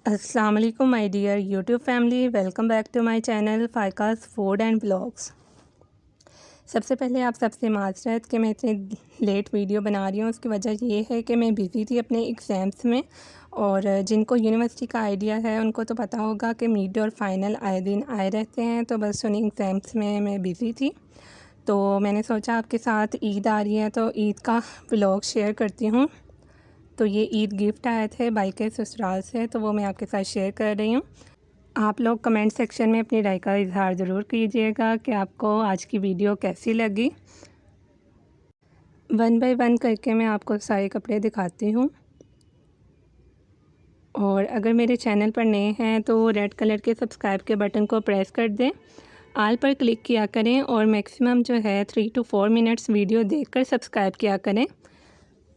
अस्सलाम वालेकुम my dear YouTube family, welcome back to my channel फ़ायकाज़ फूड एंड ब्लॉग्स। सबसे पहले आप सबसे माज़रत कि मैं इतनी लेट वीडियो बना रही हूँ। उसकी वजह ये है कि मैं बिज़ी थी अपने एग्ज़ाम्स में, और जिनको यूनिवर्सिटी का आइडिया है उनको तो पता होगा कि मिड और फाइनल आए दिन आए रहते हैं। तो बस उन्हीं एग्ज़ाम्स में मैं बिज़ी थी, तो मैंने सोचा आपके साथ ईद आ रही है तो ईद का व्लॉग शेयर करती हूँ। तो ये ईद गिफ्ट आए थे भाई के ससुराल से, तो वो मैं आपके साथ शेयर कर रही हूँ। आप लोग कमेंट सेक्शन में अपनी राय का इज़हार ज़रूर कीजिएगा कि आपको आज की वीडियो कैसी लगी। वन बाय वन करके मैं आपको सारे कपड़े दिखाती हूँ। और अगर मेरे चैनल पर नए हैं तो रेड कलर के सब्सक्राइब के बटन को प्रेस कर दें, आल पर क्लिक किया करें और मैक्सिमम जो है 3 to 4 मिनट्स वीडियो देखकर सब्सक्राइब किया करें।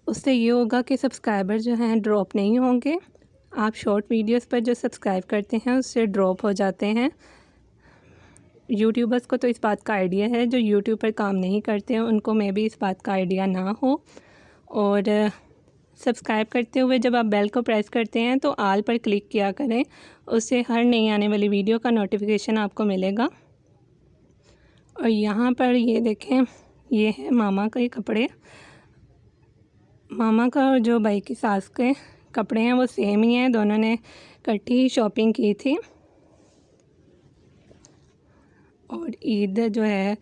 उससे ये होगा कि सब्सक्राइबर जो हैं ड्रॉप नहीं होंगे। आप शॉर्ट वीडियोस पर जो सब्सक्राइब करते हैं उससे ड्रॉप हो जाते हैं। यूट्यूबर्स को तो इस बात का आइडिया है, जो यूट्यूब पर काम नहीं करते हैं उनको मे भी इस बात का आइडिया ना हो। और सब्सक्राइब करते हुए जब आप बेल को प्रेस करते हैं तो आल पर क्लिक किया करें, उससे हर नई आने वाली वीडियो का नोटिफिकेशन आपको मिलेगा। और यहाँ पर ये देखें, ये है मामा के कपड़े। मामा का और जो भाई की सास के कपड़े हैं वो सेम ही हैं, दोनों ने इकट्ठी ही शॉपिंग की थी। और ईद जो है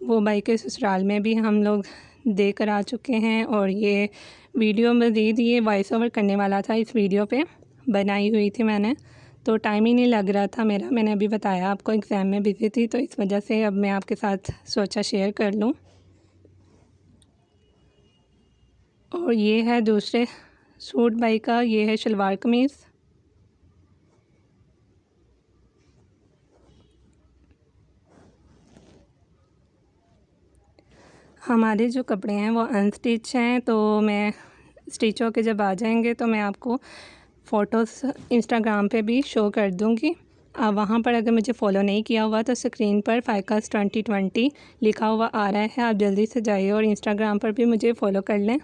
वो भाई के ससुराल में भी हम लोग दे कर आ चुके हैं। और ये वीडियो मज़ीद ये वॉइस ओवर करने वाला था, इस वीडियो पे बनाई हुई थी मैंने, तो टाइम ही नहीं लग रहा था मेरा। मैंने अभी बताया आपको एग्ज़ाम में बिज़ी थी, तो इस वजह से अब मैं आपके साथ सोचा शेयर कर लूँ। और ये है दूसरे सूट भाई का, ये है शलवार कमीज़। हमारे जो कपड़े हैं वो अनस्टिच हैं, तो मैं स्टिच होके जब आ जाएंगे तो मैं आपको फ़ोटोज़ इंस्टाग्राम पे भी शो कर दूँगी। आप वहाँ पर अगर मुझे फ़ॉलो नहीं किया हुआ तो स्क्रीन पर फ़ायकाज़ 2020 लिखा हुआ आ रहा है, आप जल्दी से जाइए और इंस्टाग्राम पर भी मुझे फ़ॉलो कर लें।